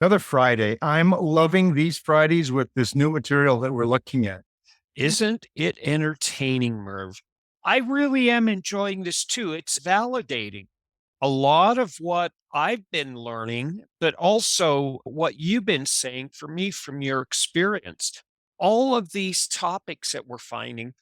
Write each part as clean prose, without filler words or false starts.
Another Friday. I'm loving these Fridays with this new material that we're looking at. Isn't it entertaining, Merv? I really am enjoying this too. It's validating a lot of what I've been learning, but also what you've been saying for me from your experience. All of these topics that we're finding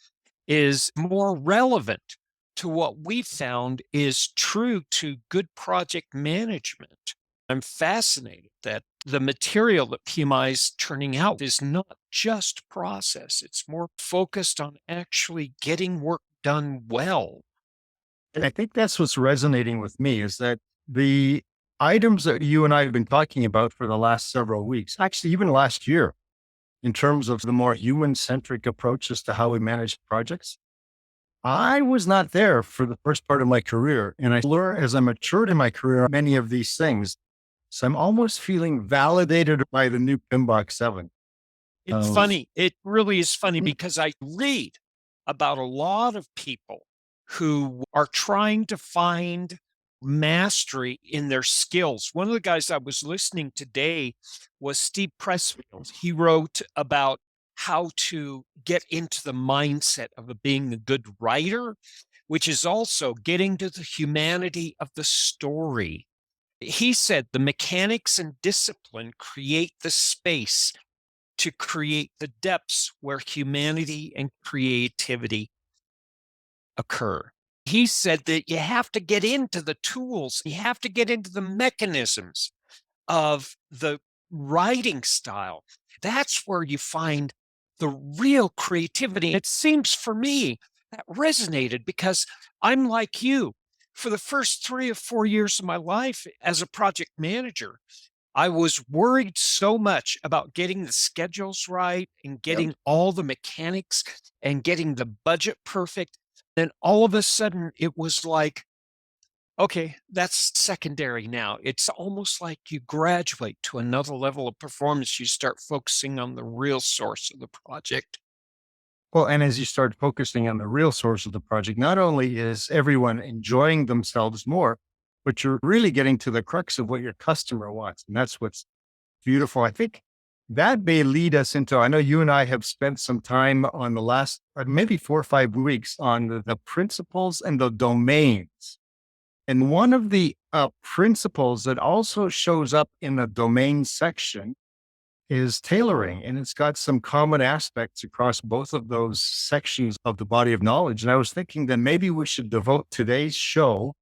is more relevant to what we found is true to good project management. I'm fascinated that the material that PMI is turning out is not just process, it's more focused on actually getting work done well. And I think that's what's resonating with me is that the items that you and I have been talking about for the last several weeks, actually, even last year, in terms of the more human centric approaches to how we manage projects, I was not there for the first part of my career. And I learned as I matured in my career, many of these things. So I'm almost feeling validated by the new Pinbox 7. It's Uh, funny. It really is funny because I read about a lot of people who are trying to find mastery in their skills. One of the guys I was listening today was Steve Pressfield. He wrote about how to get into the mindset of being a good writer, which is also getting to the humanity of the story. He said the mechanics and discipline create the space to create the depths where humanity and creativity occur. He said that you have to get into the tools, you have to get into the mechanisms of the writing style. That's where you find the real creativity. It seems for me that resonated because I'm like you. For the first 3 or 4 years of my life as a project manager, I was worried so much about getting the schedules right and yep. getting all the mechanics and getting the budget perfect. Then all of a sudden it was like, okay, that's secondary now. It's almost like you graduate to another level of performance. You start focusing on the real source of the project. Well, and as you start focusing on the real source of the project, not only is everyone enjoying themselves more, but you're really getting to the crux of what your customer wants. And that's what's beautiful. I think that may lead us into, I know you and I have spent some time on the last maybe 4 or 5 weeks on the principles and the domains. And one of the principles that also shows up in the domain section is tailoring. And it's got some common aspects across both of those sections of the body of knowledge. And I was thinking that maybe we should devote today's show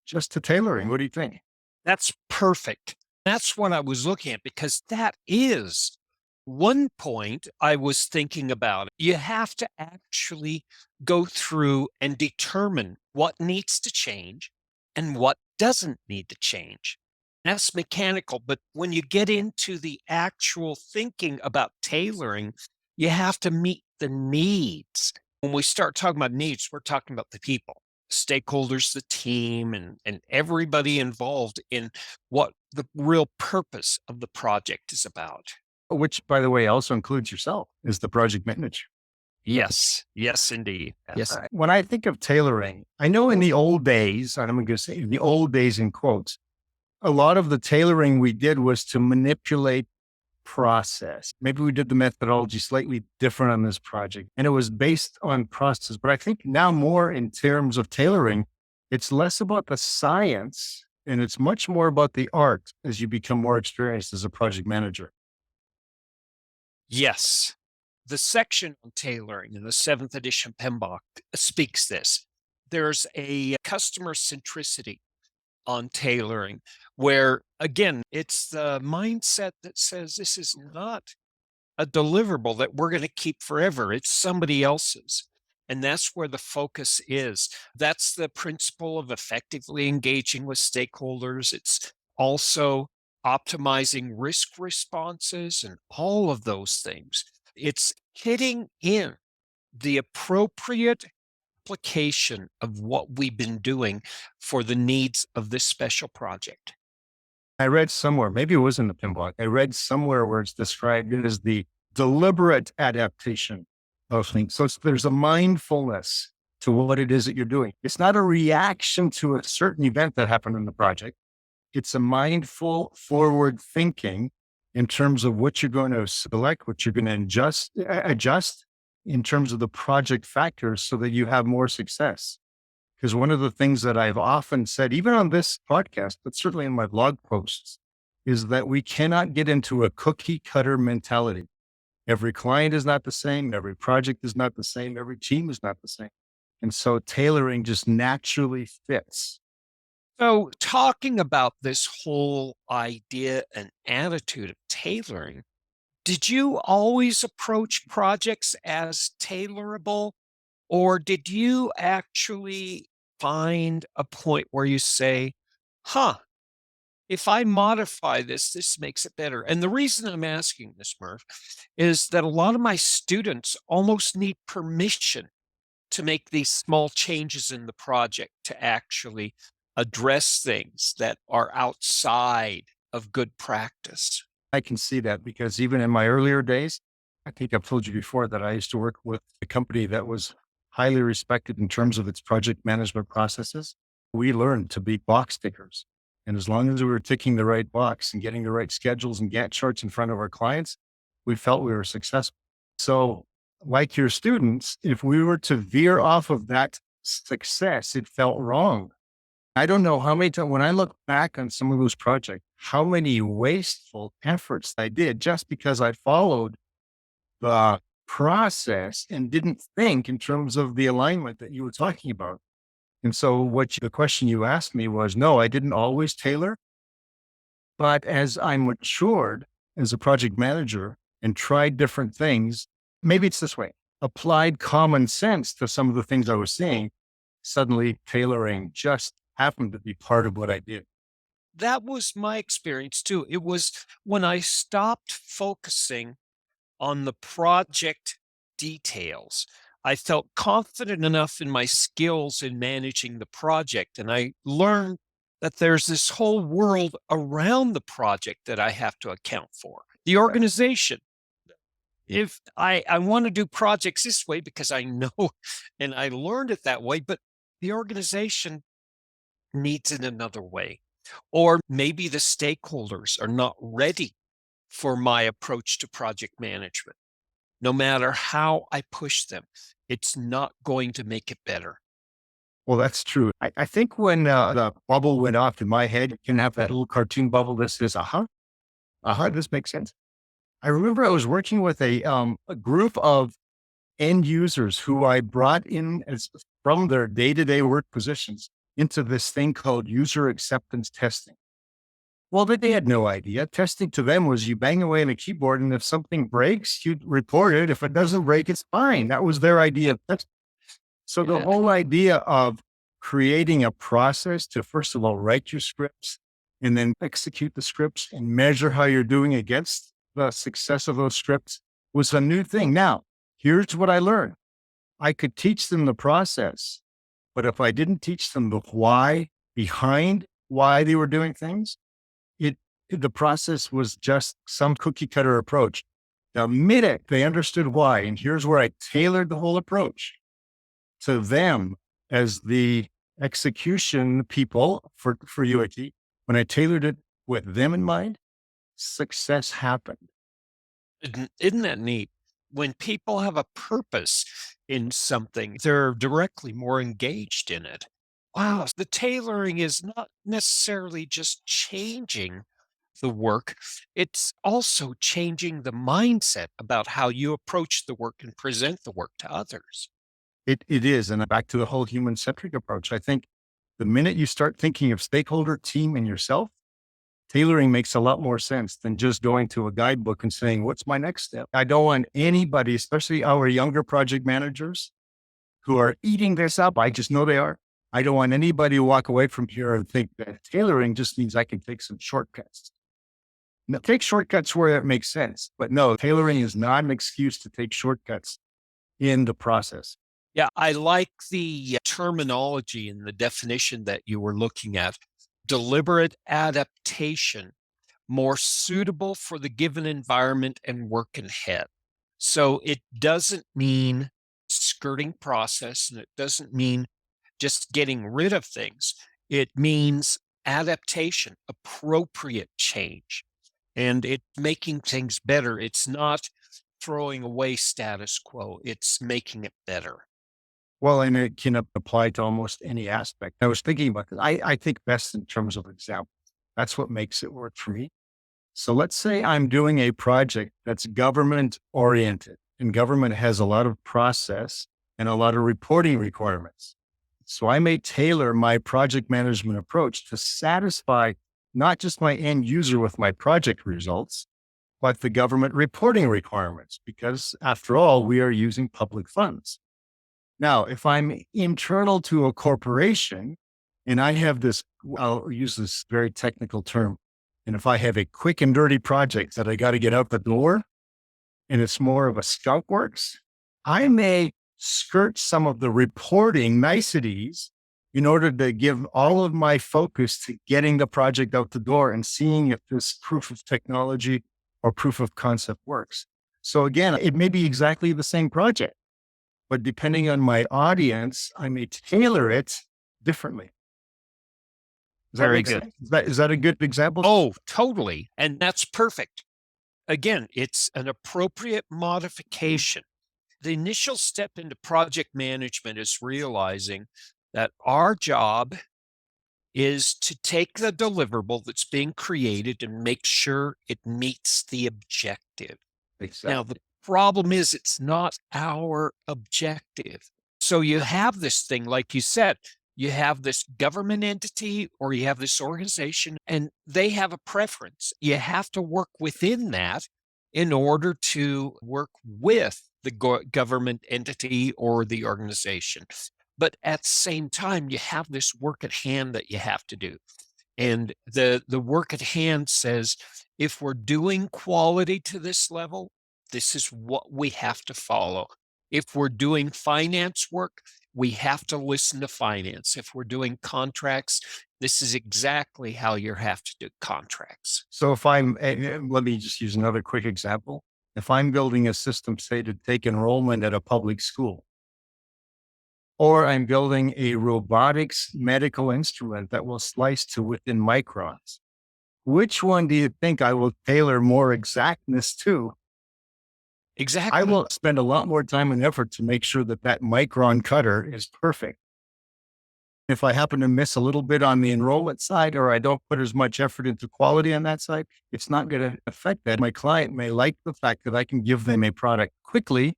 just to tailoring. What do you think? That's perfect. That's what I was looking at because that is one point I was thinking about. You have to actually go through and determine what needs to change and what doesn't need to change. That's mechanical, but when you get into the actual thinking about tailoring, you have to meet the needs. When we start talking about needs, we're talking about the people, stakeholders, the team, and everybody involved in what the real purpose of the project is about. Which, by the way, also includes yourself as the project manager. Yes, yes, indeed. Yes. When I think of tailoring, I know in the old days, and I'm going to say in the old days in quotes, a lot of the tailoring we did was to manipulate process. Maybe we did the methodology slightly different on this project and it was based on process. But I think now more in terms of tailoring, it's less about the science and it's much more about the art as you become more experienced as a project manager. Yes. The section on tailoring in the seventh edition PMBOK speaks this. There's a customer centricity on tailoring, where again, it's the mindset that says this is not a deliverable that we're going to keep forever. It's somebody else's. And that's where the focus is. That's the principle of effectively engaging with stakeholders. It's also optimizing risk responses and all of those things. It's hitting in the appropriate application of what we've been doing for the needs of this special project. I read somewhere, maybe it was in the pinball, I read somewhere where it's described as the deliberate adaptation of things. So there's a mindfulness to what it is that you're doing. It's not a reaction to a certain event that happened in the project. It's a mindful forward thinking in terms of what you're going to select, what you're going to adjust in terms of the project factors so that you have more success. Because one of the things that I've often said, even on this podcast, but certainly in my blog posts, is that we cannot get into a cookie cutter mentality. Every client is not the same. Every project is not the same. Every team is not the same. And so tailoring just naturally fits. So, talking about this whole idea and attitude of tailoring, did you always approach projects as tailorable, or did you actually find a point where you say, huh, if I modify this, this makes it better? And the reason I'm asking this, Merv, is that a lot of my students almost need permission to make these small changes in the project to actually address things that are outside of good practice. I can see that because even in my earlier days, I think I've told you before that I used to work with a company that was highly respected in terms of its project management processes. We learned to be box tickers. And as long as we were ticking the right box and getting the right schedules and Gantt charts in front of our clients, we felt we were successful. So, like your students, if we were to veer off of that success, it felt wrong. I don't know how many times when I look back on some of those projects, how many wasteful efforts I did just because I followed the process and didn't think in terms of the alignment that you were talking about. And so the question you asked me was, no, I didn't always tailor, but as I matured as a project manager and tried different things, maybe it's this way, applied common sense to some of the things I was seeing, suddenly tailoring just happened to be part of what I did. That was my experience too. It was when I stopped focusing on the project details. I felt confident enough in my skills in managing the project. And I learned that there's this whole world around the project that I have to account for. The organization. If I want to do projects this way because I know and I learned it that way, but the organization needs it another way. Or maybe the stakeholders are not ready for my approach to project management. No matter how I push them, it's not going to make it better. Well, that's true. I think when the bubble went off in my head, you can have that little cartoon bubble that says, this makes sense. I remember I was working with a group of end users who I brought in as from their day-to-day work positions into this thing called user acceptance testing. Well, they had no idea. Testing to them was you bang away on a keyboard, and if something breaks, you report it. If it doesn't break, it's fine. That was their idea of testing. So the whole idea of creating a process to, first of all, write your scripts and then execute the scripts and measure how you're doing against the success of those scripts was a new thing. Now, here's what I learned. I could teach them the process, but if I didn't teach them the why behind why they were doing things, the process was just some cookie cutter approach. The minute they understood why, and here's where I tailored the whole approach to them as the execution people for UAT, when I tailored it with them in mind, success happened. Isn't that neat? When people have a purpose in something, they're directly more engaged in it. Wow. The tailoring is not necessarily just changing the work, it's also changing the mindset about how you approach the work and present the work to others. It is. And back to the whole human centric approach. I think the minute you start thinking of stakeholder, team, and yourself, tailoring makes a lot more sense than just going to a guidebook and saying, what's my next step? I don't want anybody, especially our younger project managers who are eating this up. I just know they are. I don't want anybody to walk away from here and think that tailoring just means I can take some shortcuts. No, take shortcuts where it makes sense. But no, tailoring is not an excuse to take shortcuts in the process. Yeah, I like the terminology and the definition that you were looking at. Deliberate adaptation, more suitable for the given environment and work ahead. So it doesn't mean skirting process and it doesn't mean just getting rid of things. It means adaptation, appropriate change, and it's making things better. It's not throwing away status quo, it's making it better. Well, and it can apply to almost any aspect. I was thinking about this. I think best in terms of example. That's what makes it work for me. So let's say I'm doing a project that's government oriented, and government has a lot of process and a lot of reporting requirements. So I may tailor my project management approach to satisfy not just my end user with my project results, but the government reporting requirements, because after all, we are using public funds. Now, if I'm internal to a corporation and I have this, I'll use this very technical term. And if I have a quick and dirty project that I got to get out the door and it's more of a skunk works, I may skirt some of the reporting niceties in order to give all of my focus to getting the project out the door and seeing if this proof of technology or proof of concept works. So again, it may be exactly the same project, but depending on my audience, I may tailor it differently. Does that Very make good. sense? Is that a good example? Oh, totally. And that's perfect. Again, it's an appropriate modification. The initial step into project management is realizing that our job is to take the deliverable that's being created and make sure it meets the objective. Now, the Exactly. problem is it's not our objective. So you have this thing, like you said, you have this government entity or you have this organization, and they have a preference. You have to work within that in order to work with the government entity or the organization. But at the same time, you have this work at hand that you have to do. And the work at hand says, if we're doing quality to this level, this is what we have to follow. If we're doing finance work, we have to listen to finance. If we're doing contracts, this is exactly how you have to do contracts. So if let me just use another quick example. If I'm building a system, say, to take enrollment at a public school, or I'm building a robotics medical instrument that will slice to within microns, which one do you think I will tailor more exactness to? I Exactly. will spend a lot more time and effort to make sure that that micron cutter is perfect. If I happen to miss a little bit on the enrollment side, or I don't put as much effort into quality on that side, it's not going to affect that. My client may like the fact that I can give them a product quickly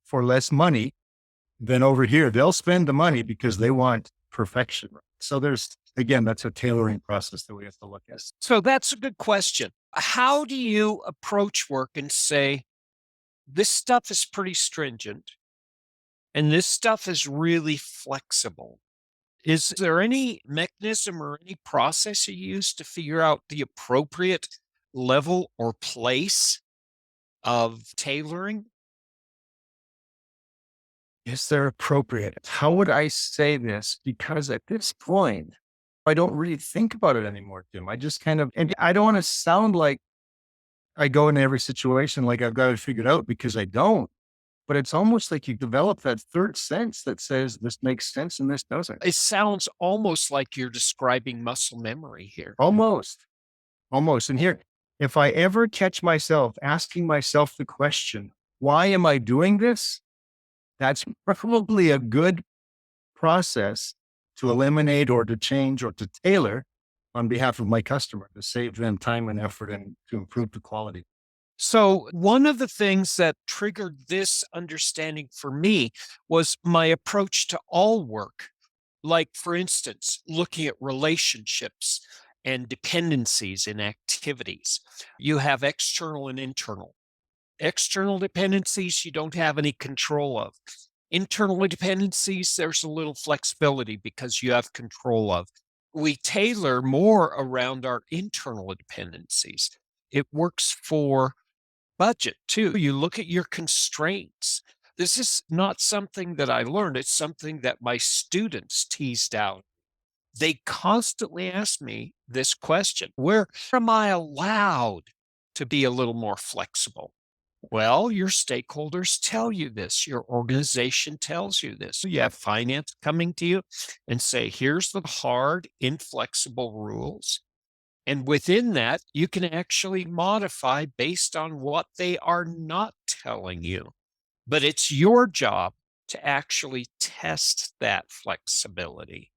for less money than over here. They'll spend the money because they want perfection. So again, that's a tailoring process that we have to look at. So that's a good question. How do you approach work and say, this stuff is pretty stringent and this stuff is really flexible? Is there any mechanism or any process you use to figure out the appropriate level or place of tailoring? Is there appropriate? How would I say this? Because at this point, I don't really think about it anymore, Jim. I just and I don't want to sound like I go in every situation like I've got it figured out, because I don't. But it's almost like you develop that third sense that says this makes sense and this doesn't. It sounds almost like you're describing muscle memory here. Almost, almost. And here, if I ever catch myself asking myself the question, why am I doing this? That's probably a good process to eliminate or to change or to tailor on behalf of my customer to save them time and effort and to improve the quality. So, one of the things that triggered this understanding for me was my approach to all work. Like, for instance, looking at relationships and dependencies in activities. You have external and internal. External dependencies, you don't have any control of. Internal dependencies, there's a little flexibility because you have control of. We tailor more around our internal dependencies. It works for budget too. You look at your constraints. This is not something that I learned. It's something that my students teased out. They constantly ask me this question: where am I allowed to be a little more flexible? Well, your stakeholders tell you this. Your organization tells you this. You have finance coming to you and say, here's the hard, inflexible rules. And within that, you can actually modify based on what they are not telling you. But it's your job to actually test that flexibility.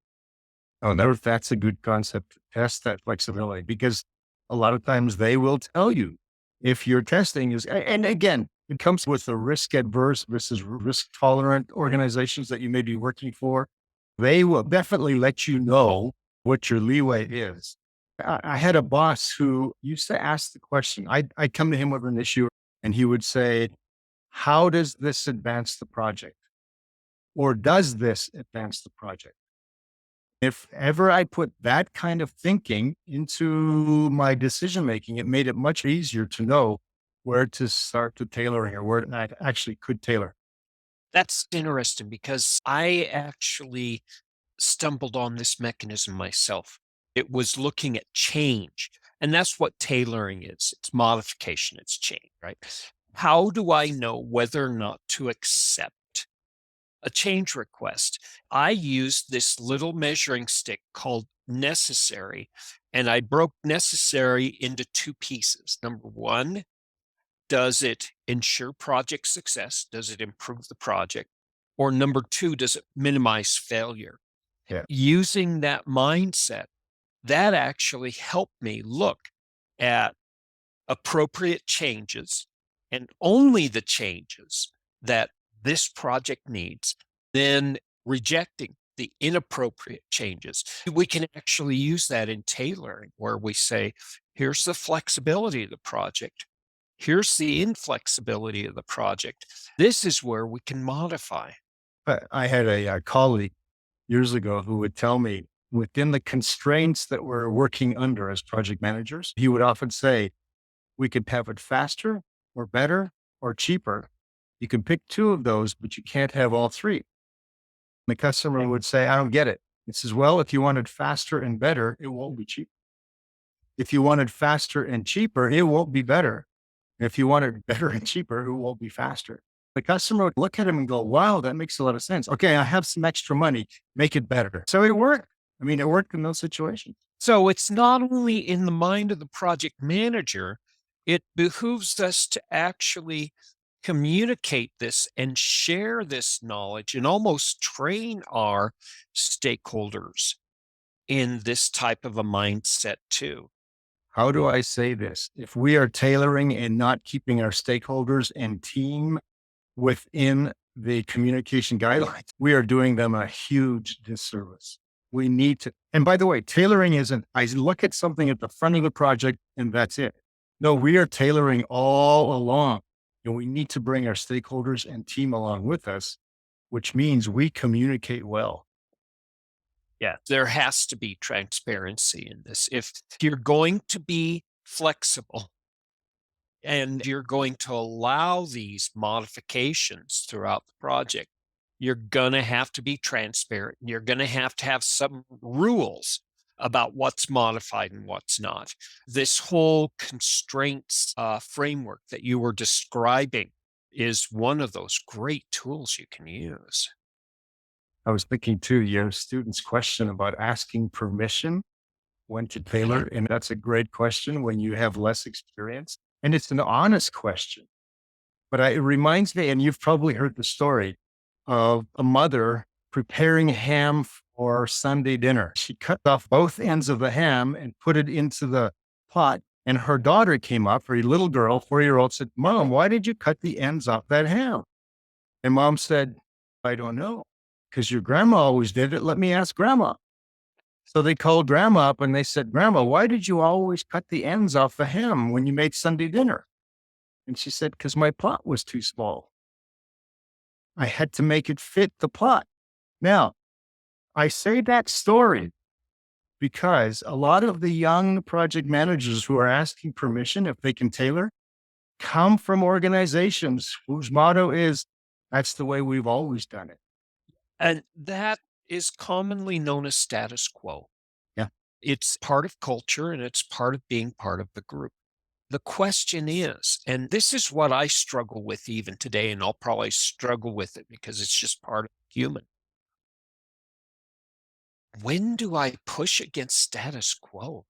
Oh, that's a good concept to test that flexibility because a lot of times they will tell you if your testing is, and again, it comes with the risk adverse versus risk tolerant organizations that you may be working for. They will definitely let you know what your leeway is. I had a boss who used to ask the question. I'd come to him with an issue and he would say, how does this advance the project? Or does this advance the project? If ever I put that kind of thinking into my decision making, it made it much easier to know where to start the tailoring or where I actually could tailor. That's interesting because I actually stumbled on this mechanism myself. It was looking at change. And that's what tailoring is. It's modification, it's change, right? How do I know whether or not to accept a change request? I used this little measuring stick called necessary, and I broke necessary into two pieces. Number one, does it ensure project success? Does it improve the project? Or number two, does it minimize failure? Yeah. Using that mindset, that actually helped me look at appropriate changes and only the changes that this project needs, then rejecting the inappropriate changes. We can actually use that in tailoring where we say, here's the flexibility of the project. Here's the inflexibility of the project. This is where we can modify. But I had a colleague years ago who would tell me within the constraints that we're working under as project managers, he would often say, we could have it faster or better or cheaper. You can pick two of those, but you can't have all three. The customer would say, I don't get it. It says, well, if you wanted faster and better, it won't be cheap. If you wanted faster and cheaper, it won't be better. If you wanted better and cheaper, it won't be faster. The customer would look at him and go, wow, that makes a lot of sense. Okay, I have some extra money, make it better. So it worked. I mean, it worked in those situations. So it's not only in the mind of the project manager, it behooves us to actually communicate this and share this knowledge and almost train our stakeholders in this type of a mindset too. How do I say this? If we are tailoring and not keeping our stakeholders and team within the communication guidelines, we are doing them a huge disservice. We need to, and by the way, tailoring isn't, I look at something at the front of the project and that's it. No, we are tailoring all along and we need to bring our stakeholders and team along with us, which means we communicate well. Yeah, there has to be transparency in this. If you're going to be flexible and you're going to allow these modifications throughout the project, you're going to have to be transparent. You're going to have some rules about what's modified and what's not. This whole constraints framework that you were describing is one of those great tools you can use. I was thinking too, your student's question about asking permission when to tailor. And that's a great question when you have less experience. And it's an honest question. But it reminds me, and you've probably heard the story of a mother preparing ham for Sunday dinner. She cut off both ends of the ham and put it into the pot. And her daughter came up, her little girl, 4-year-old, said, Mom, why did you cut the ends off that ham? And mom said, I don't know, because your grandma always did it. Let me ask grandma. So they called grandma up and they said, Grandma, why did you always cut the ends off the ham when you made Sunday dinner? And she said, because my pot was too small. I had to make it fit the pot. Now, I say that story because a lot of the young project managers who are asking permission if they can tailor come from organizations whose motto is, that's the way we've always done it. And that is commonly known as status quo. Yeah. It's part of culture and it's part of being part of the group. The question is, and this is what I struggle with even today, and I'll probably struggle with it because it's just part of human. When do I push against status quo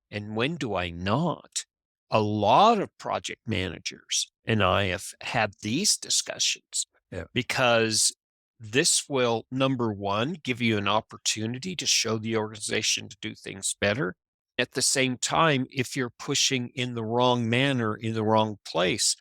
and when do I not? A lot of project managers and I have had these discussions Yeah. because this will, number one, give you an opportunity to show the organization to do things better. At the same time, if you're pushing in the wrong manner, in the wrong place,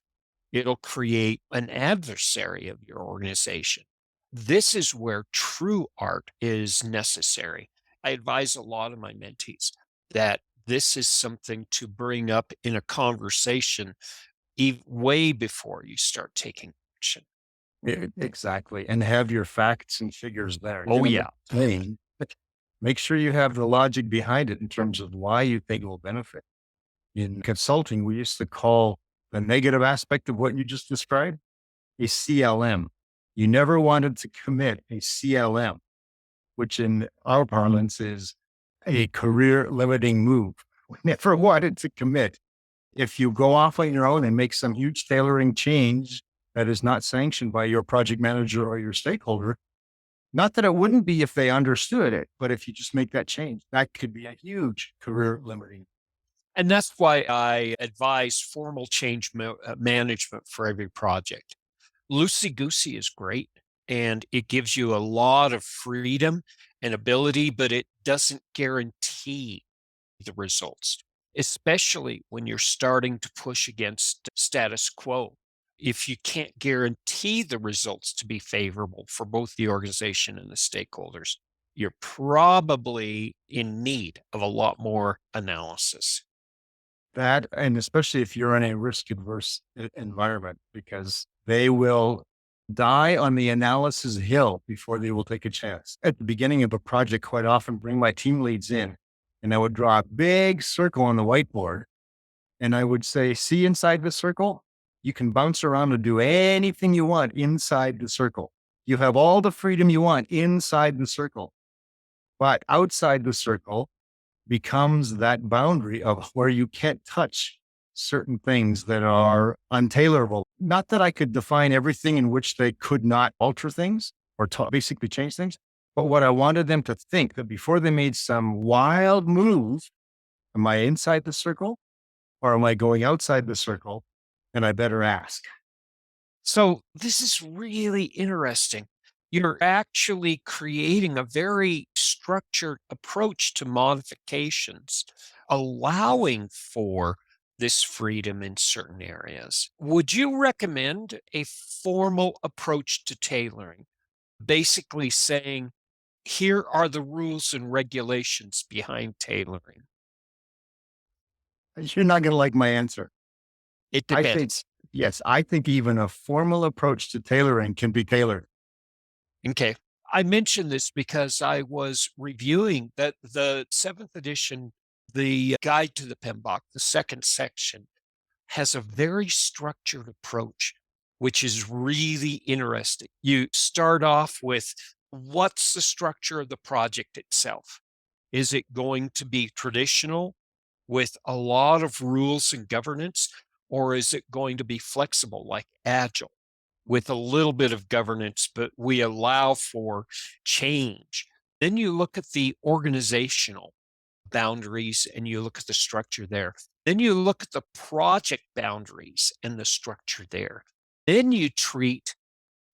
it'll create an adversary of your organization. This is where true art is necessary. I advise a lot of my mentees that this is something to bring up in a conversation way before you start taking action. Exactly. And have your facts and figures there. Oh, Even on the yeah. plane, but make sure you have the logic behind it in terms of why you think it will benefit. In consulting, we used to call the negative aspect of what you just described a CLM. You never wanted to commit a CLM, which in our parlance is a career limiting move. We never wanted to commit. If you go off on your own and make some huge tailoring change that is not sanctioned by your project manager or your stakeholder, not that it wouldn't be if they understood it, but if you just make that change, that could be a huge career limiting. And that's why I advise formal change management for every project. Loosey goosey is great and it gives you a lot of freedom and ability, but it doesn't guarantee the results, especially when you're starting to push against status quo. If you can't guarantee the results to be favorable for both the organization and the stakeholders, you're probably in need of a lot more analysis. That, and especially if you're in a risk adverse environment, because they will die on the analysis hill before they will take a chance. At the beginning of a project, quite often bring my team leads in and I would draw a big circle on the whiteboard and I would say, see inside the circle, you can bounce around and do anything you want inside the circle. You have all the freedom you want inside the circle, but outside the circle, becomes that boundary of where you can't touch certain things that are untailorable. Not that I could define everything in which they could not alter things or basically change things, but what I wanted them to think that before they made some wild move, am I inside the circle or am I going outside the circle? And I better ask. So this is really interesting. You're actually creating a very structured approach to modifications, allowing for this freedom in certain areas. Would you recommend a formal approach to tailoring? Basically saying, here are the rules and regulations behind tailoring. You're not going to like my answer. It I think, depends. yes, I think even a formal approach to tailoring can be tailored. Okay. I mentioned this because I was reviewing that the seventh edition, the Guide to the PMBOK, the second section, has a very structured approach, which is really interesting. You start off with what's the structure of the project itself? Is it going to be traditional with a lot of rules and governance, or is it going to be flexible, like agile? With a little bit of governance, but we allow for change. Then you look at the organizational boundaries and you look at the structure there. Then you look at the project boundaries and the structure there. Then you treat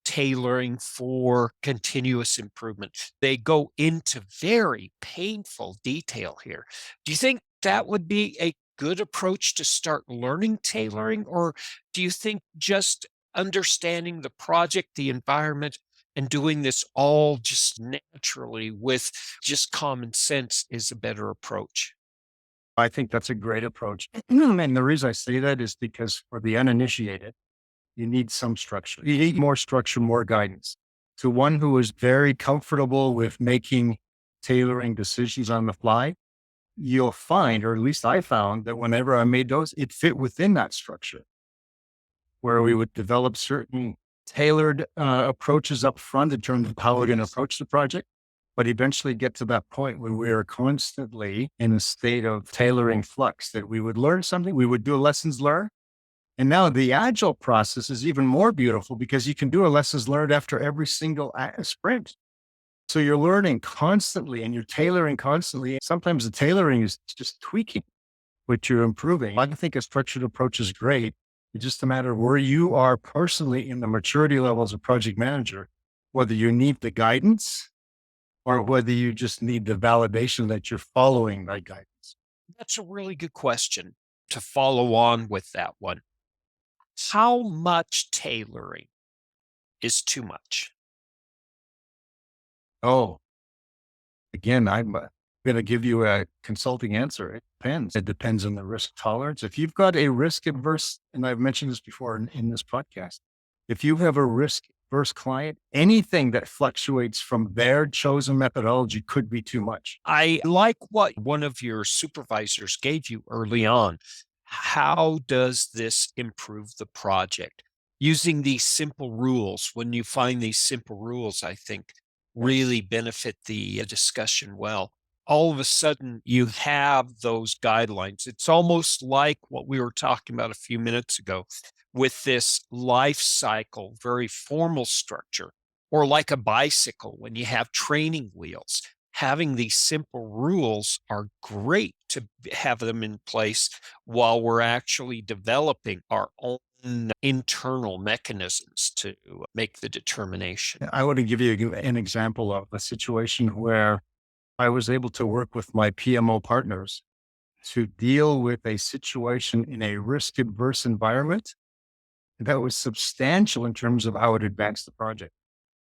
tailoring for continuous improvement. They go into very painful detail here. Do you think that would be a good approach to start learning tailoring? Or do you think just understanding the project, the environment, and doing this all just naturally with just common sense is a better approach? I think that's a great approach. And the reason I say that is because for the uninitiated, you need some structure. You need more structure, more guidance. To one who is very comfortable with making tailoring decisions on the fly, you'll find, or at least I found, that whenever I made those, it fit within that structure where we would develop certain tailored approaches up front in terms of how we're going to approach the project. but eventually get to that point where we are constantly in a state of tailoring flux, that we would learn something, we would do lessons learned. And now the agile process is even more beautiful because you can do a lessons learned after every single sprint. So you're learning constantly and you're tailoring constantly. Sometimes the tailoring is just tweaking, but you're improving. I think a structured approach is great. It's just a matter of where you are personally in the maturity level as a project manager, whether you need the guidance or whether you just need the validation that you're following that guidance. That's a really good question to follow on with that one. How much tailoring is too much? Oh, again, I'm going to give you a consulting answer. It depends. It depends on the risk tolerance. If you've got a risk adverse, and I've mentioned this before in this podcast, if you have a risk adverse client, anything that fluctuates from their chosen methodology could be too much. I like what one of your supervisors gave you early on. How does this improve the project? Using these simple rules, when you find these simple rules, I think really benefit the discussion well. All of a sudden, you have those guidelines. It's almost like what we were talking about a few minutes ago with this life cycle, very formal structure, or like a bicycle when you have training wheels. Having these simple rules are great to have them in place while we're actually developing our own internal mechanisms to make the determination. I want to give you an example of a situation where I was able to work with my PMO partners to deal with a situation in a risk adverse environment that was substantial in terms of how it advanced the project.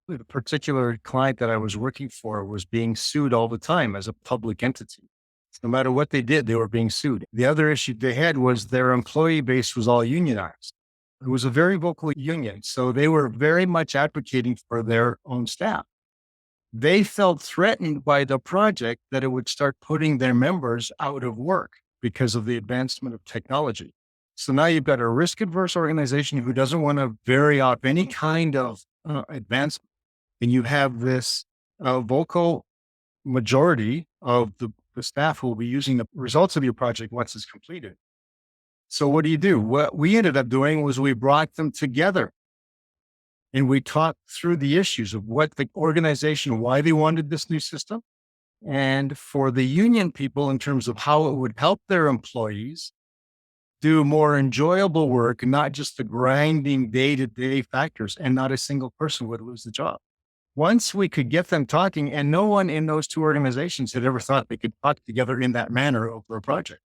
The particular client that I was working for was being sued all the time as a public entity. No matter what they did, they were being sued. The other issue they had was their employee base was all unionized. It was a very vocal union. So they were very much advocating for their own staff. They felt threatened by the project that it would start putting their members out of work because of the advancement of technology. So now you've got a risk adverse organization who doesn't want to vary off any kind of advancement. And you have this vocal majority of the staff who will be using the results of your project once it's completed. So what do? What we ended up doing was we brought them together and we talked through the issues of what the organization, why they wanted this new system. And for the union people, in terms of how it would help their employees do more enjoyable work, not just the grinding day-to-day factors, and not a single person would lose the job. Once we could get them talking, and no one in those two organizations had ever thought they could talk together in that manner over a project.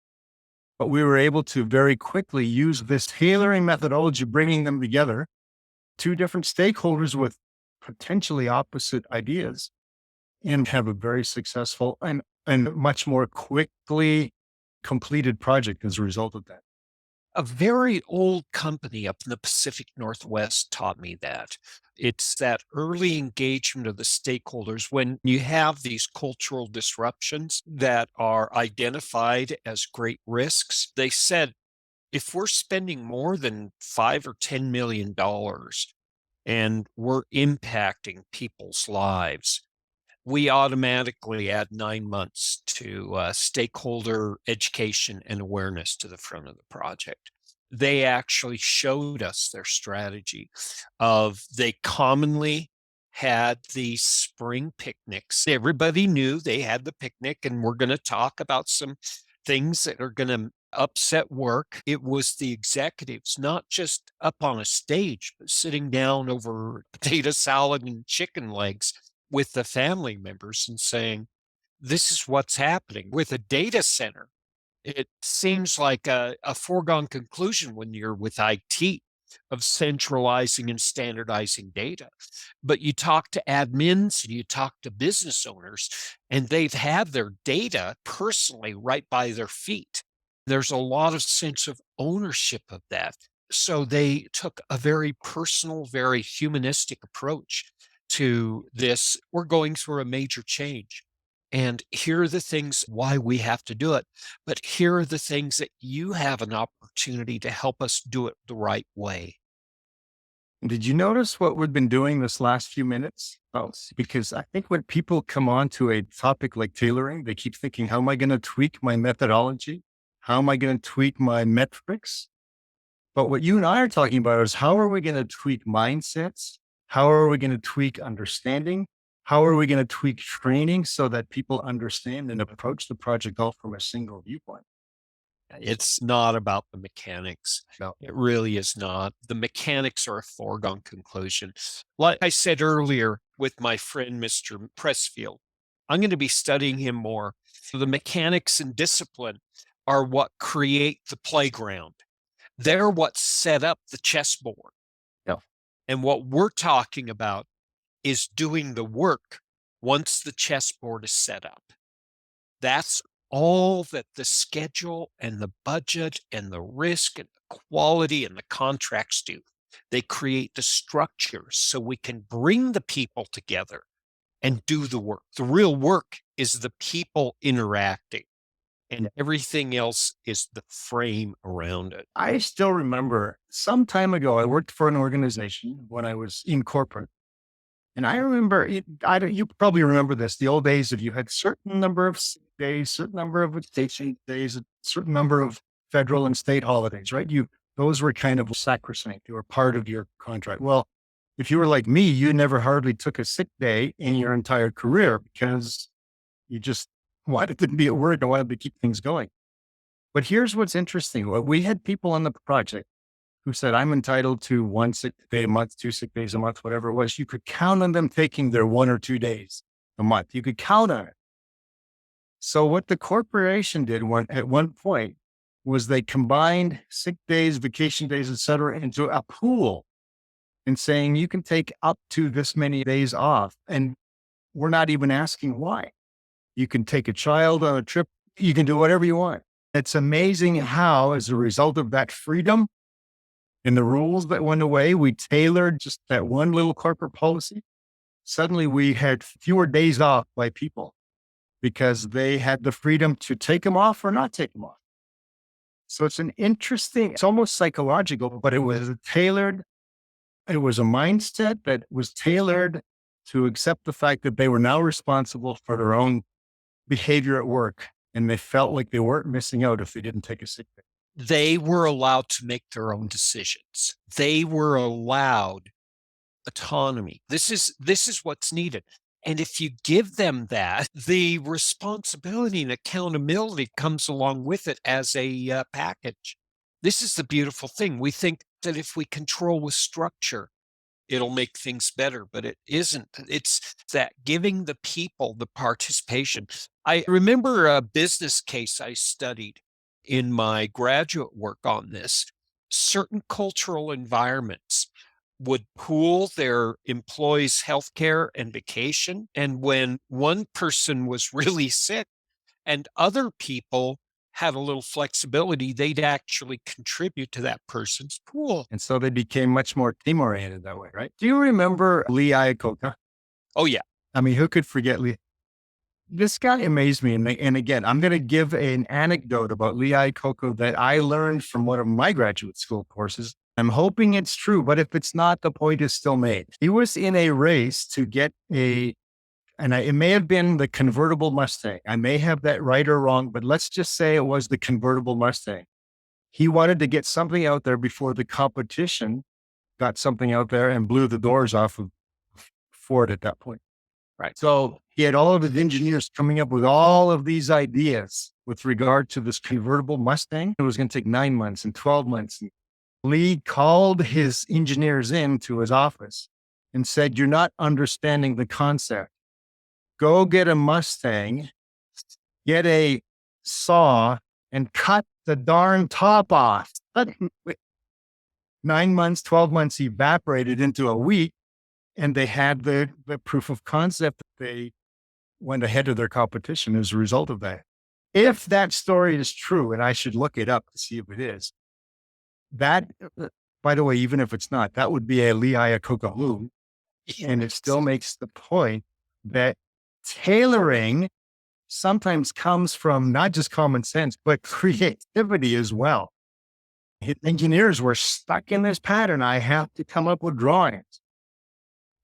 But we were able to very quickly use this tailoring methodology, bringing them together, two different stakeholders with potentially opposite ideas, and have a very successful and much more quickly completed project as a result of that. A very old company up in the Pacific Northwest taught me that. It's that early engagement of the stakeholders when you have these cultural disruptions that are identified as great risks. They said, if we're spending more than $5 or $10 million and we're impacting people's lives, we automatically add 9 months to stakeholder education and awareness to the front of the project. They actually showed us their strategy of they commonly had these spring picnics. Everybody knew they had the picnic and we're going to talk about some things that are going to upset work. It was the executives, not just up on a stage, but sitting down over potato salad and chicken legs with the family members and saying, this is what's happening with a data center. It seems like a foregone conclusion when you're with IT of centralizing and standardizing data. But you talk to admins and you talk to business owners, and they've had their data personally right by their feet. There's a lot of sense of ownership of that. So they took a very personal, very humanistic approach to this. We're going through a major change. And here are the things why we have to do it. But here are the things that you have an opportunity to help us do it the right way. Did you notice what we've been doing this last few minutes? Oh, because I think when people come on to a topic like tailoring, they keep thinking, how am I going to tweak my methodology? How am I going to tweak my metrics? But what you and I are talking about is how are we going to tweak mindsets? How are we going to tweak understanding? How are we going to tweak training so that people understand and approach the project all from a single viewpoint? It's not about the mechanics. No. It really is not. The mechanics are a foregone conclusion. Like I said earlier with my friend, Mr. Pressfield, I'm going to be studying him more. So the mechanics and discipline are what create the playground. They're what set up the chessboard. Yeah. And what we're talking about is doing the work once the chessboard is set up. That's all that the schedule and the budget and the risk and the quality and the contracts do. They create the structure so we can bring the people together and do the work. The real work is the people interacting, and everything else is the frame around it. I still remember some time ago, I worked for an organization when I was in corporate. And I remember, you probably remember this, the old days of you had certain number of sick days, certain number of vacation days, a certain number of federal and state holidays, right? Those were kind of sacrosanct. They were part of your contract. Well, if you were like me, you never hardly took a sick day in your entire career because you just wanted to be at work and wanted to keep things going. But here's what's interesting. We had people on the project who said, I'm entitled to 1 sick day a month, 2 sick days a month, whatever it was. You could count on them taking their 1 or 2 days a month. You could count on it. So what the corporation did at one point was they combined sick days, vacation days, et cetera, into a pool and saying you can take up to this many days off. And we're not even asking why. You can take a child on a trip. You can do whatever you want. It's amazing how, as a result of that freedom and the rules that went away, we tailored just that one little corporate policy. Suddenly we had fewer days off by people because they had the freedom to take them off or not take them off. So it's almost psychological, but it was tailored. It was a mindset that was tailored to accept the fact that they were now responsible for their own behavior at work. And they felt like they weren't missing out if they didn't take a sick day. They were allowed to make their own decisions. They were allowed autonomy. This is what's needed. And if you give them that, the responsibility and accountability comes along with it as a package. This is the beautiful thing. We think that if we control with structure, it'll make things better, but it isn't. It's that giving the people the participation. I remember a business case I studied in my graduate work on this. Certain cultural environments would pool their employees' healthcare and vacation. And when one person was really sick and other people had a little flexibility, they'd actually contribute to that person's pool. And so they became much more team oriented that way, right? Do you remember Lee Iacocca? Oh, yeah. I mean, who could forget Lee? This guy amazed me. And again, I'm going to give an anecdote about Lee Iacocca that I learned from one of my graduate school courses. I'm hoping it's true, but if it's not, the point is still made. He was in a race to get it may have been the convertible Mustang. I may have that right or wrong, but let's just say it was the convertible Mustang. He wanted to get something out there before the competition got something out there and blew the doors off of Ford at that point. Right. So he had all of his engineers coming up with all of these ideas with regard to this convertible Mustang. It was going to take 9 months and 12 months. Lee called his engineers into his office and said, you're not understanding the concept. Go get a Mustang, get a saw, and cut the darn top off. 9 months, 12 months evaporated into a week, and they had the proof of concept that they went ahead of their competition as a result of that. If that story is true, and I should look it up to see if it is, that, by the way, even if it's not, that would be a Lee Iacocca move. And it still makes the point that tailoring sometimes comes from not just common sense, but creativity as well. Engineers were stuck in this pattern. I have to come up with drawings.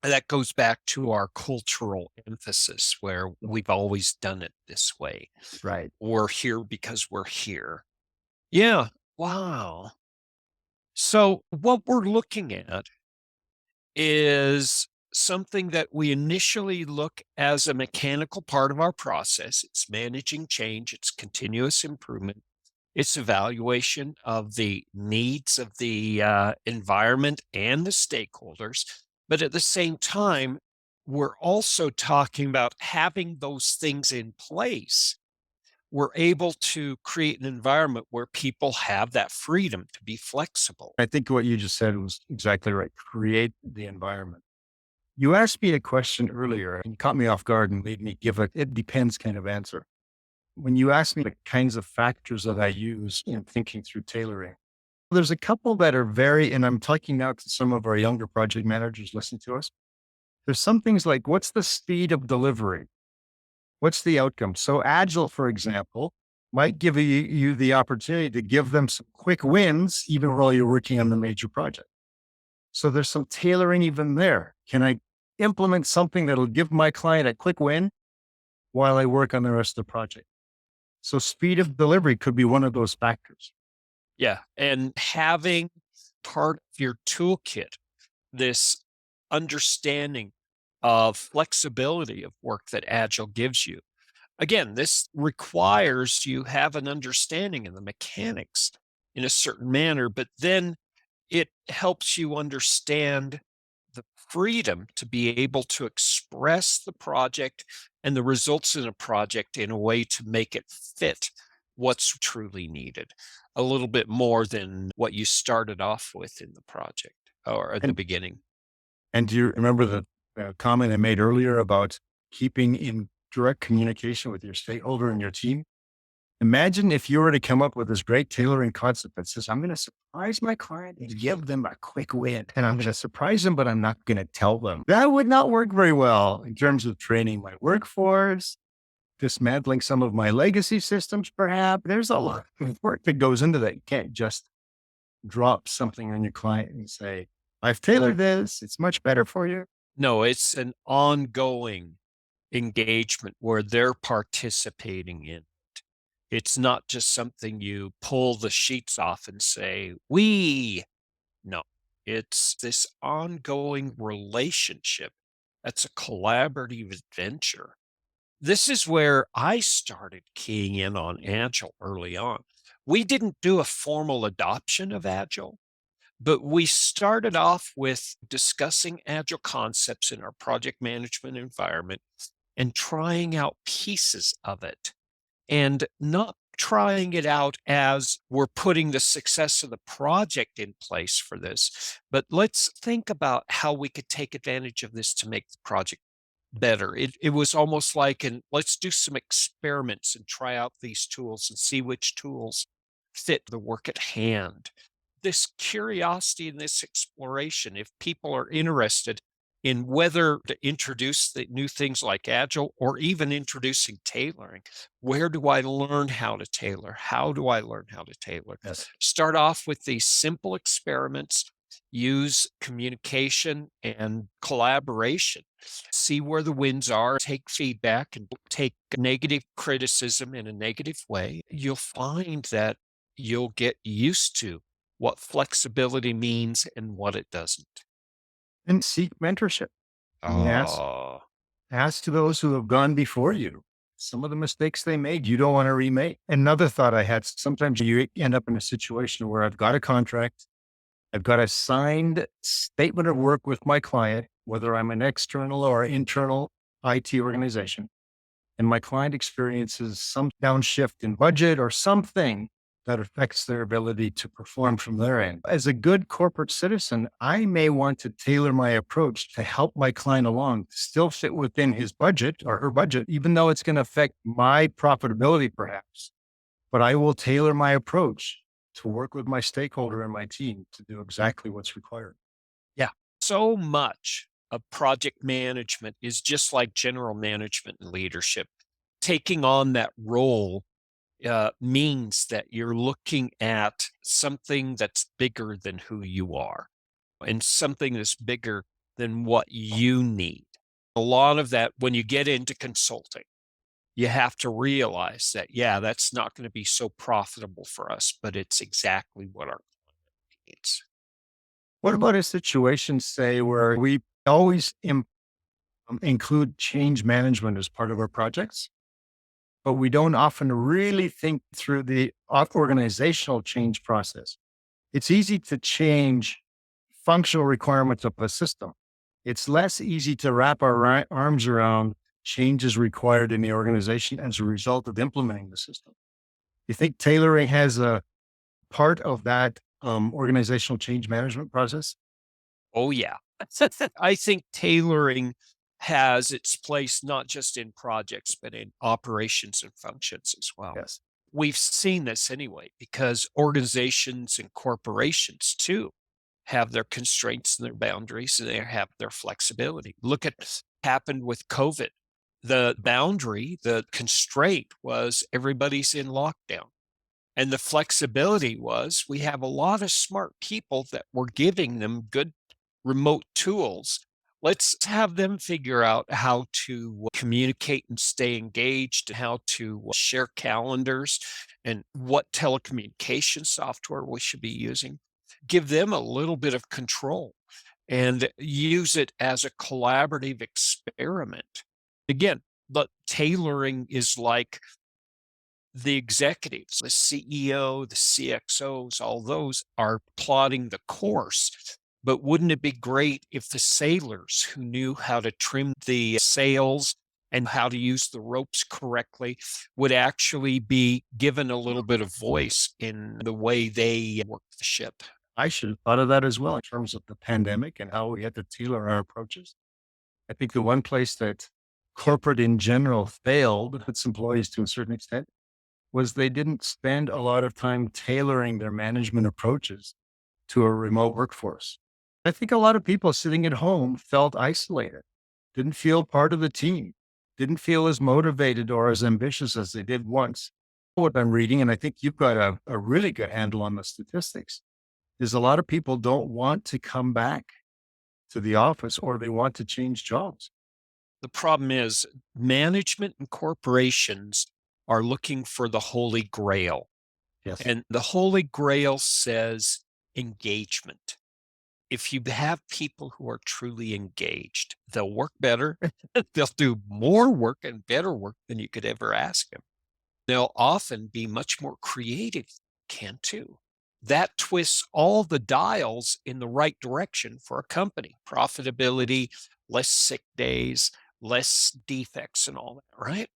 That goes back to our cultural emphasis where we've always done it this way. Right. We're here because we're here. Yeah. Wow. So, what we're looking at is something that we initially look as a mechanical part of our process. It's managing change, it's continuous improvement, it's evaluation of the needs of the environment and the stakeholders. But at the same time, we're also talking about having those things in place. We're able to create an environment where people have that freedom to be flexible. I think what you just said was exactly right. Create the environment. You asked me a question earlier and caught me off guard and made me give a it depends kind of answer. When you asked me the kinds of factors that I use in thinking through tailoring, there's a couple that are very, and I'm talking now to some of our younger project managers listening to us. There's some things like what's the speed of delivery? What's the outcome? So Agile, for example, might give you the opportunity to give them some quick wins, even while you're working on the major project. So there's some tailoring even there. Can I implement something that'll give my client a quick win while I work on the rest of the project? So speed of delivery could be one of those factors. Yeah. And having part of your toolkit, this understanding of flexibility of work that Agile gives you. Again, this requires you have an understanding of the mechanics in a certain manner, but then it helps you understand the freedom to be able to express the project and the results in a project in a way to make it fit what's truly needed a little bit more than what you started off with in the project or at the And beginning. and do you remember the comment I made earlier about keeping in direct communication with your stakeholder and your team? Imagine if you were to come up with this great tailoring concept that says, I'm going to surprise my client and give them a quick win. And I'm going to surprise them, but I'm not going to tell them. That would not work very well in terms of training my workforce, dismantling some of my legacy systems, perhaps. There's a lot of work that goes into that. You can't just drop something on your client and say, I've tailored this. It's much better for you. No, it's an ongoing engagement where they're participating in. It's not just something you pull the sheets off and say, we. No, it's this ongoing relationship. That's a collaborative adventure. This is where I started keying in on Agile early on. We didn't do a formal adoption of Agile, but we started off with discussing Agile concepts in our project management environment and trying out pieces of it and not trying it out as we're putting the success of the project in place for this, but let's think about how we could take advantage of this to make the project better. It was almost like, and let's do some experiments and try out these tools and see which tools fit the work at hand. This curiosity and this exploration, if people are interested in whether to introduce the new things like Agile or even introducing tailoring, where do I learn how to tailor? How do I learn how to tailor? Yes. Start off with these simple experiments, use communication and collaboration, see where the wins are, take feedback and take negative criticism in a negative way. You'll find that you'll get used to what flexibility means and what it doesn't. And seek mentorship. I mean, Oh, ask to those who have gone before you. Some of the mistakes they made, you don't want to remake. Another thought I had, sometimes you end up in a situation where I've got a contract, I've got a signed statement of work with my client, whether I'm an external or internal IT organization, and my client experiences some downshift in budget or something that affects their ability to perform from their end. As a good corporate citizen, I may want to tailor my approach to help my client along, to still fit within his budget or her budget, even though it's going to affect my profitability perhaps. But I will tailor my approach to work with my stakeholder and my team to do exactly what's required. yeah. So much of project management is just like general management and leadership, taking on that role means that you're looking at something that's bigger than who you are and something that's bigger than what you need. A lot of that, when you get into consulting, you have to realize that, yeah, that's not going to be so profitable for us, but it's exactly what our needs. What about a situation, say, where we always include change management as part of our projects, but we don't often really think through the organizational change process? It's easy to change functional requirements of a system. It's less easy to wrap our arms around changes required in the organization as a result of implementing the system. You think tailoring has a part of that organizational change management process? Oh, yeah. I think tailoring has its place not just in projects, but in operations and functions as well. Yes. We've seen this anyway, because organizations and corporations too have their constraints and their boundaries, and they have their flexibility. Look at happened with COVID. The boundary, the constraint was everybody's in lockdown. And the flexibility was we have a lot of smart people that we're giving them good remote tools. Let's have them figure out how to communicate and stay engaged, how to share calendars, and what telecommunication software we should be using. Give them a little bit of control and use it as a collaborative experiment. Again, but tailoring is like the executives, the CEO, the CXOs, all those are plotting the course. But wouldn't it be great if the sailors who knew how to trim the sails and how to use the ropes correctly would actually be given a little bit of voice in the way they work the ship? I should have thought of that as well in terms of the pandemic and how we had to tailor our approaches. I think the one place that corporate in general failed its employees to a certain extent was they didn't spend a lot of time tailoring their management approaches to a remote workforce. I think a lot of people sitting at home felt isolated, didn't feel part of the team, didn't feel as motivated or as ambitious as they did once. What I'm reading, and I think you've got a really good handle on the statistics, is a lot of people don't want to come back to the office or they want to change jobs. The problem is management and corporations are looking for the holy grail. Yes. And the holy grail says engagement. If you have people who are truly engaged, they'll work better. They'll do more work and better work than you could ever ask them. They'll often be much more creative, can too. That twists all the dials in the right direction for a company. Profitability, less sick days, less defects, and all that, right?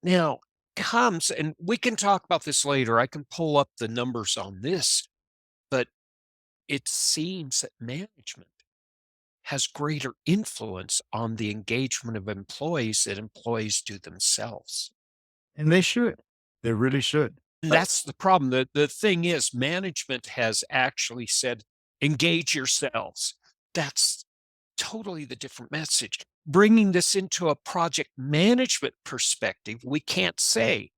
Now comes, and we can talk about this later. I can pull up the numbers on this, but it seems that management has greater influence on the engagement of employees than employees do themselves. And they should. They really should. And that's the problem. The thing is, management has actually said, engage yourselves. That's totally the different message. Bringing this into a project management perspective, we can't say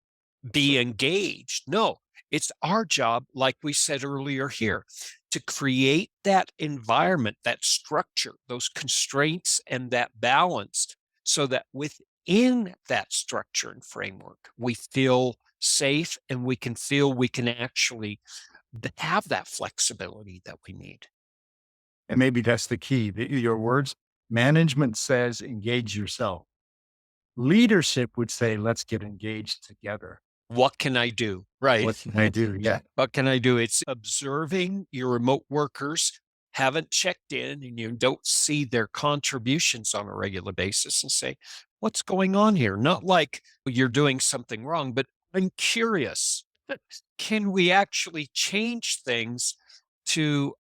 be engaged. No, it's our job, like we said earlier here, to create that environment, that structure, those constraints, and that balance so that within that structure and framework, we feel safe and we can feel we can actually have that flexibility that we need. And maybe that's the key. Your words, management says engage yourself. Leadership would say, let's get engaged together. What can I do? Right. What can I do? Yeah. What can I do? It's observing your remote workers haven't checked in and you don't see their contributions on a regular basis and say, what's going on here? Not like you're doing something wrong, but I'm curious. Can we actually change things to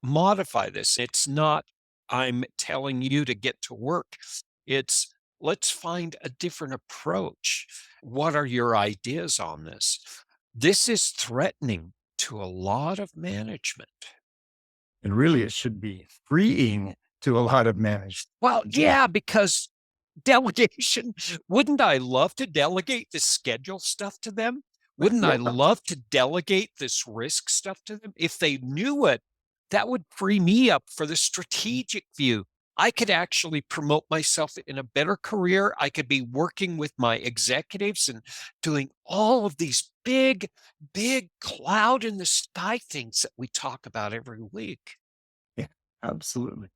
modify this? It's not I'm telling you to get to work. It's let's find a different approach. What are your ideas on this? This is threatening to a lot of management. And really, it should be freeing to a lot of management. Well, yeah, because delegation, wouldn't I love to delegate the schedule stuff to them? Wouldn't I Yeah. love to delegate this risk stuff to them? If they knew it, that would free me up for the strategic view. I could actually promote myself in a better career. I could be working with my executives and doing all of these big, big cloud in the sky things that we talk about every week. Yeah, absolutely.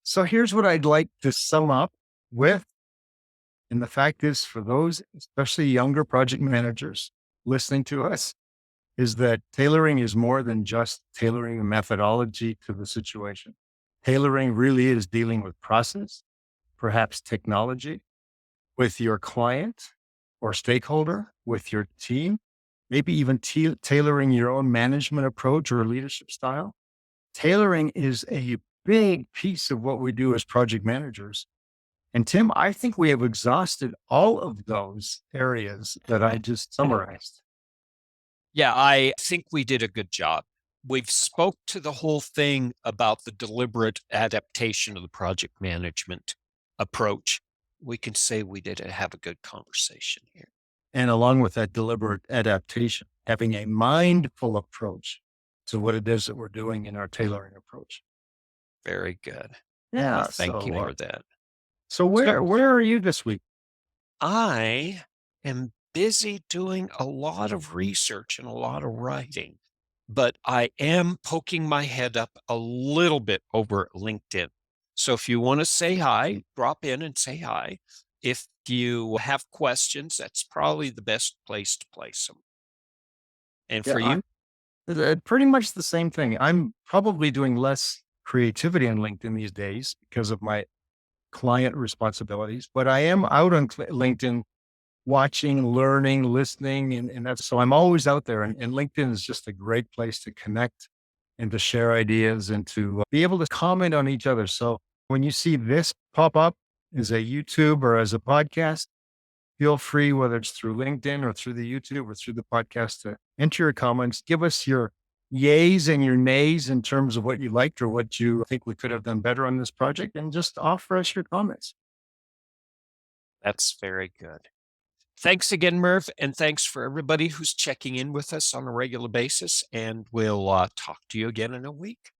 So here's what I'd like to sum up with. And the fact is, for those, especially younger project managers listening to us, is that tailoring is more than just tailoring a methodology to the situation. Tailoring really is dealing with process, perhaps technology, with your client or stakeholder, with your team, maybe even tailoring your own management approach or leadership style. Tailoring is a big piece of what we do as project managers. And Tim, I think we have exhausted all of those areas that I just summarized. Yeah, I think we did a good job. We've spoke to the whole thing about the deliberate adaptation of the project management approach. We can say we did have a good conversation here. And along with that deliberate adaptation, having a mindful approach to what it is that we're doing in our tailoring approach. Very good. Well, Yeah. thank you for that. So So where are you this week? I am busy doing a lot of research and a lot of writing, but I am poking my head up a little bit over at LinkedIn. So if you want to say hi, drop in and say hi. If you have questions, that's probably the best place to place them. And Yeah, for you? pretty much the same thing. I'm probably doing less creativity on LinkedIn these days because of my client responsibilities, but I am out on LinkedIn watching, learning, listening, and that's so I'm always out there. And LinkedIn is just a great place to connect and to share ideas and to be able to comment on each other. So when you see this pop up as a YouTube or as a podcast, feel free, whether it's through LinkedIn or through the YouTube or through the podcast, to enter your comments. Give us your yays and your nays in terms of what you liked or what you think we could have done better on this project, and just offer us your comments. That's very good. Thanks again, Merv, and thanks for everybody who's checking in with us on a regular basis. And we'll talk to you again in a week.